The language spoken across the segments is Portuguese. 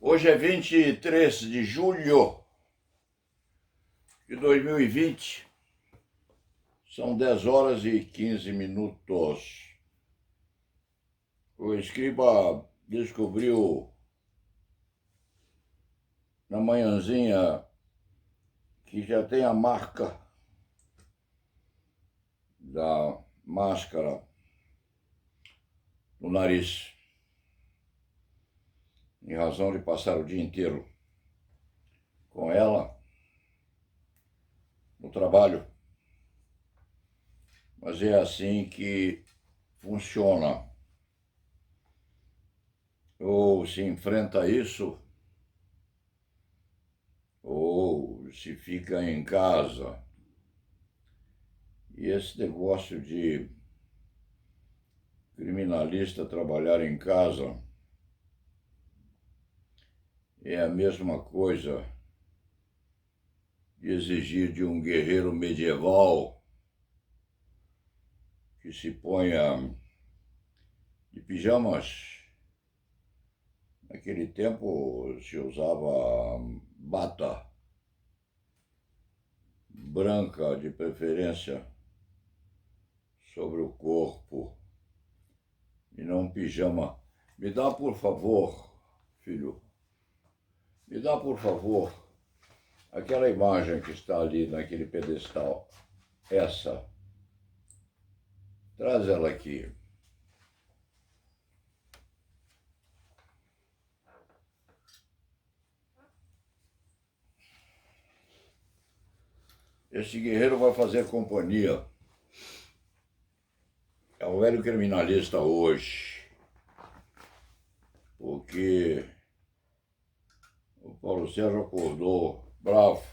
Hoje é 23 de julho de 2020, são 10 horas e 15 minutos. O escriba descobriu na manhãzinha que já tem a marca da máscara no nariz, em razão de passar o dia inteiro com ela no trabalho. Mas é assim que funciona. Ou se enfrenta isso, ou se fica em casa. E esse negócio de criminalista trabalhar em casa é a mesma coisa de exigir de um guerreiro medieval que se ponha de pijamas. Naquele tempo se usava bata branca, de preferência, sobre o corpo, e não pijama. Me dá, por favor, filho, me dá, por favor, aquela imagem que está ali naquele pedestal. Essa. Traz ela aqui. Esse guerreiro vai fazer companhia ao velho criminalista hoje, porque o Paulo Sérgio acordou bravo.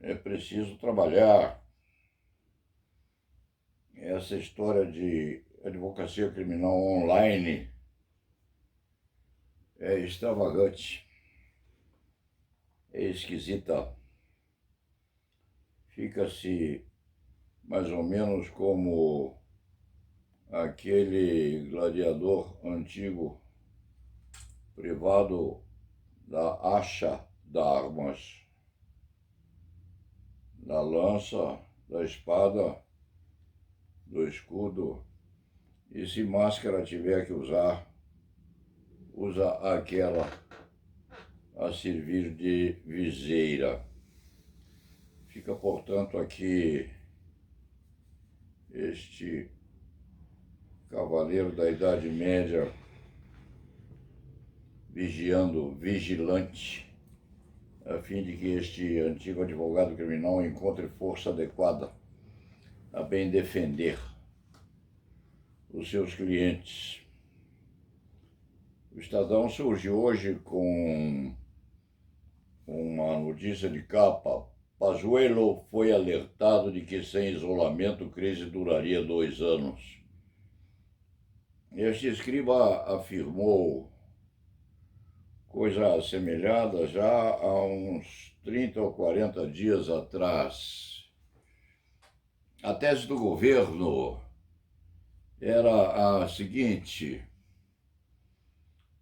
É preciso trabalhar. Essa história de advocacia criminal online é extravagante, é esquisita. Fica-se mais ou menos como aquele gladiador antigo privado da acha d'armas, da lança, da espada, do escudo, e se máscara tiver que usar, usa aquela a servir de viseira. Fica, portanto, aqui este cavaleiro da Idade Média vigiando, vigilante, a fim de que este antigo advogado criminal encontre força adequada a bem defender os seus clientes. O Estadão surgiu hoje com uma notícia de capa: Pazuello foi alertado de que sem isolamento a crise duraria 2 anos. Este escriba afirmou coisa assemelhada já há uns 30 ou 40 dias atrás. A tese do governo era a seguinte: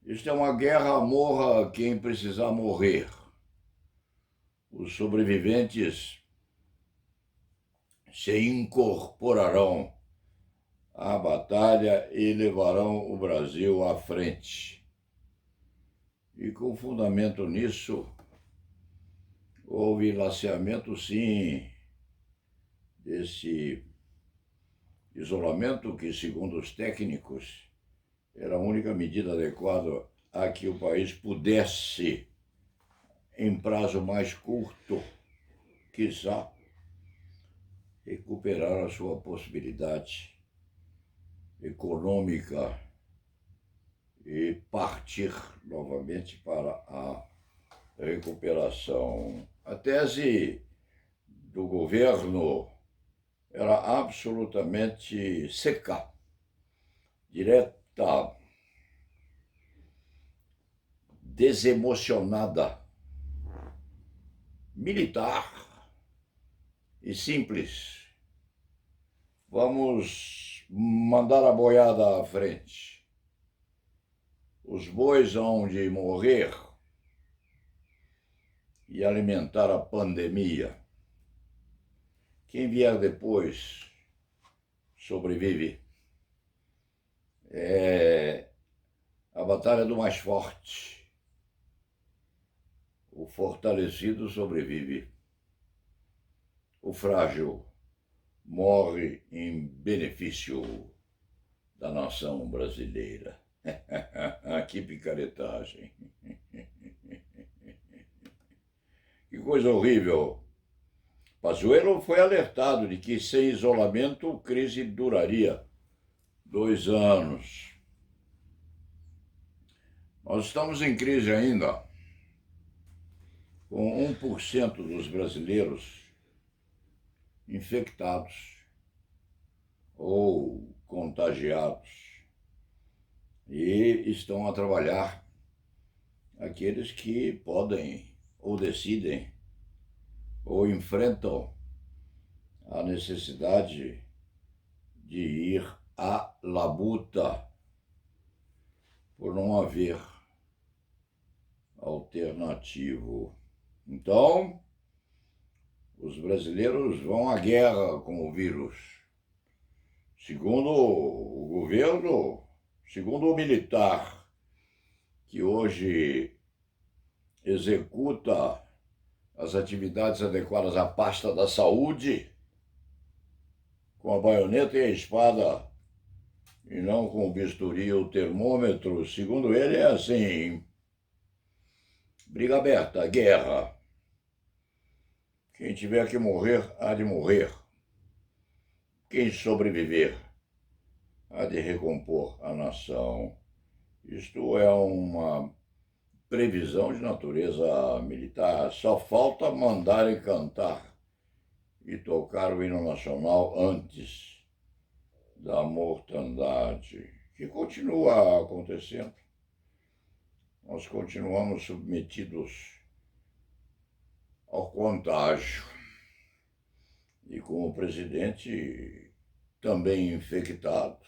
isto é uma guerra, morra quem precisar morrer. Os sobreviventes se incorporarão à batalha e levarão o Brasil à frente. E com fundamento nisso, houve laceamento, sim, desse isolamento que, segundo os técnicos, era a única medida adequada a que o país pudesse, em prazo mais curto, quiçá, recuperar a sua possibilidade econômica e partir novamente para a recuperação. A tese do governo era absolutamente seca, direta, desemocionada, militar e simples. Vamos mandar a boiada à frente. os bois hão de morrer e alimentar a pandemia. Quem vier depois sobrevive. É a batalha do mais forte. O fortalecido sobrevive. O frágil morre em benefício da nação brasileira. Que picaretagem. Que coisa horrível. Pazuello foi alertado de que sem isolamento a crise duraria 2 anos. Nós estamos em crise ainda, com 1% dos brasileiros infectados ou contagiados. E estão a trabalhar aqueles que podem ou decidem ou enfrentam a necessidade de ir à labuta por não haver alternativo. Então, os brasileiros vão à guerra com o vírus. Segundo o governo, segundo o militar, que hoje executa as atividades adequadas à pasta da saúde, com a baioneta e a espada, e não com o bisturi e o termômetro, segundo ele é assim: briga aberta, guerra. Quem tiver que morrer, há de morrer. Quem sobreviver, há de recompor a nação. Isto é uma previsão de natureza militar. Só falta mandarem cantar e tocar o hino nacional antes da mortandade, que continua acontecendo. Nós continuamos submetidos ao contágio e com o presidente também infectado,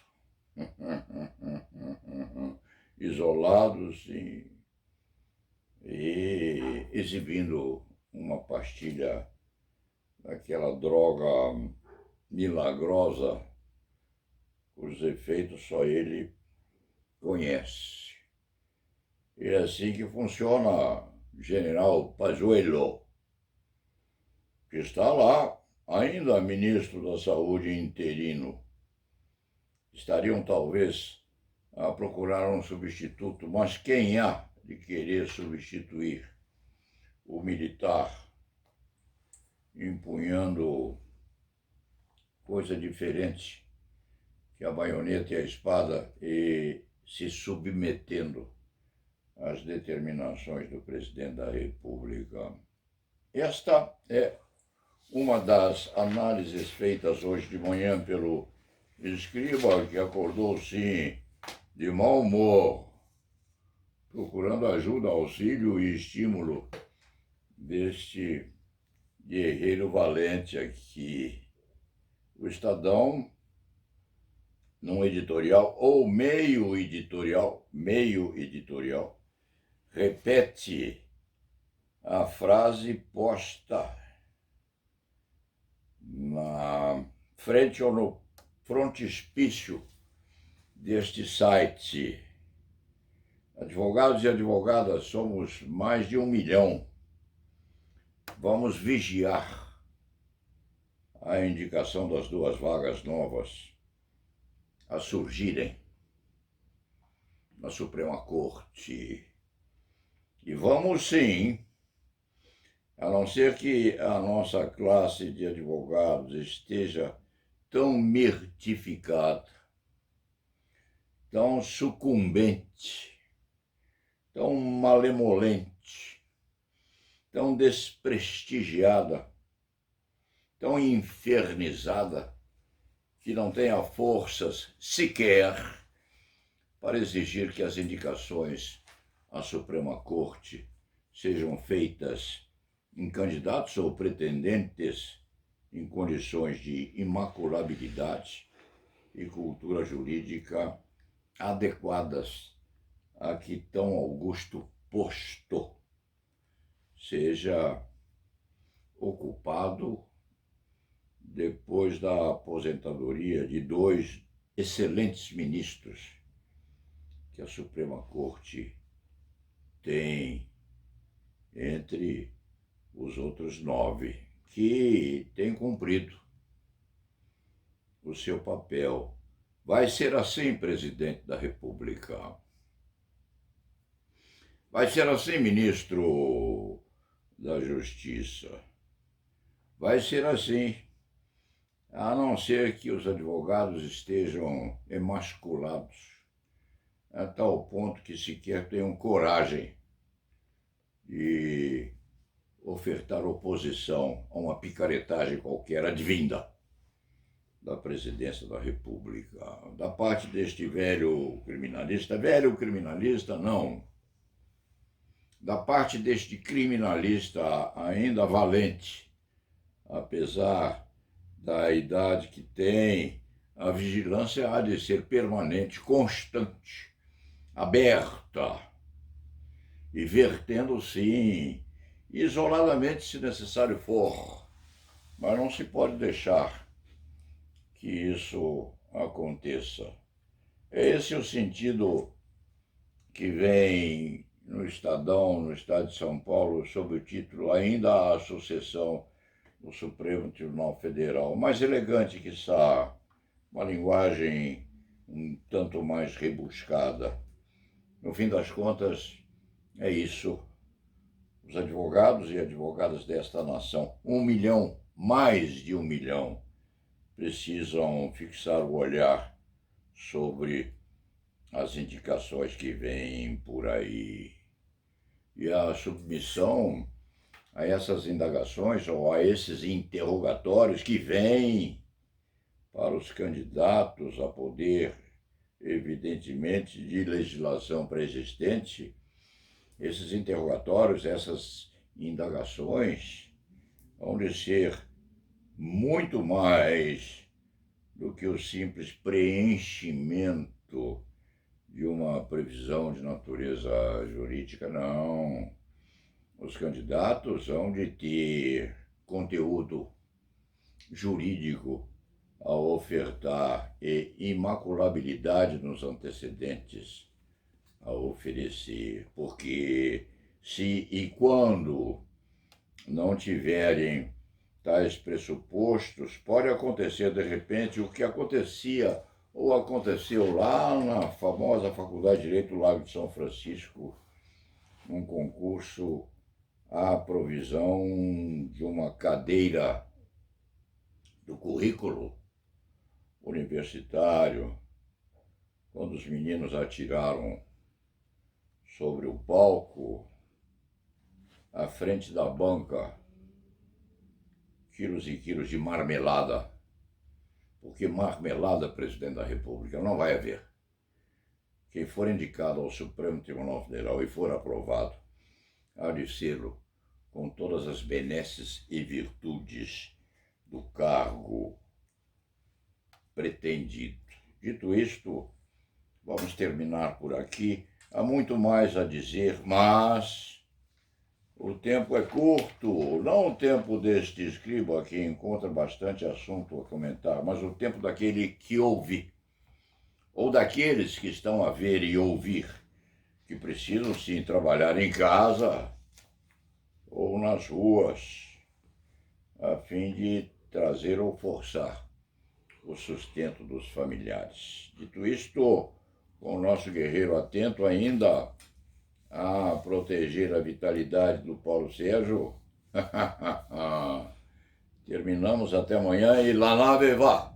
isolados e exibindo uma pastilha daquela droga milagrosa, cujos efeitos só ele conhece. E é assim que funciona o general Pazuello, que está lá, ainda ministro da Saúde interino. Estariam talvez a procurar um substituto, mas quem há de querer substituir o militar empunhando coisa diferente que a baioneta e a espada e se submetendo às determinações do presidente da República? Esta é uma das análises feitas hoje de manhã pelo escriba, que acordou, sim, de mau humor, procurando ajuda, auxílio e estímulo deste guerreiro valente aqui. O Estadão, num editorial, ou meio editorial, repete a frase posta na frente ou no frontispício deste site. Advogados e advogadas, somos mais de 1 milhão. Vamos vigiar a indicação das 2 vagas novas a surgirem na Suprema Corte. E vamos sim, a não ser que a nossa classe de advogados esteja tão mirtificada, tão sucumbente, tão malemolente, tão desprestigiada, tão infernizada, que não tenha forças sequer para exigir que as indicações à Suprema Corte sejam feitas em candidatos ou pretendentes em condições de imaculabilidade e cultura jurídica adequadas a que tão augusto posto seja ocupado depois da aposentadoria de dois excelentes ministros que a Suprema Corte tem entre os outros 9, que têm cumprido o seu papel. Vai ser assim, presidente da República. Vai ser assim, ministro da Justiça. Vai ser assim, a não ser que os advogados estejam emasculados, a tal ponto que sequer tenham coragem de ofertar oposição a uma picaretagem qualquer advinda da presidência da República. Da parte deste velho criminalista não, da parte deste criminalista ainda valente, apesar da idade que tem, a vigilância há de ser permanente, constante, aberta e vertendo, sim, isoladamente se necessário for, mas não se pode deixar que isso aconteça. Esse é o sentido que vem no Estadão, no Estado de São Paulo, sob o título Ainda a Sucessão no Supremo Tribunal Federal. Mais elegante que essa, uma linguagem um tanto mais rebuscada. No fim das contas, é isso. Os advogados e advogadas desta nação, 1 milhão, mais de 1 milhão, precisam fixar o olhar sobre as indicações que vêm por aí. E a submissão a essas indagações ou a esses interrogatórios que vêm para os candidatos a poder, evidentemente, de legislação pré-existente, esses interrogatórios, essas indagações vão de ser muito mais do que o simples preenchimento de uma previsão de natureza jurídica, não. Os candidatos hão de ter conteúdo jurídico a ofertar e imaculabilidade nos antecedentes a oferecer, porque se e quando não tiverem tais pressupostos, pode acontecer de repente o que acontecia ou aconteceu lá na famosa Faculdade de Direito do Lago de São Francisco, num concurso à provisão de uma cadeira do currículo universitário, quando os meninos atiraram sobre o palco, à frente da banca, quilos e quilos de marmelada, porque marmelada, presidente da República, não vai haver. Quem for indicado ao Supremo Tribunal Federal e for aprovado, há de ser-lo com todas as benesses e virtudes do cargo pretendido. Dito isto, vamos terminar por aqui. Há muito mais a dizer, mas o tempo é curto, não o tempo deste escriba que encontra bastante assunto a comentar, mas o tempo daquele que ouve, ou daqueles que estão a ver e ouvir, que precisam sim trabalhar em casa ou nas ruas, a fim de trazer ou forçar o sustento dos familiares. Dito isto, com o nosso guerreiro atento ainda a proteger a vitalidade do Paulo Sérgio, terminamos até amanhã e lá na vá.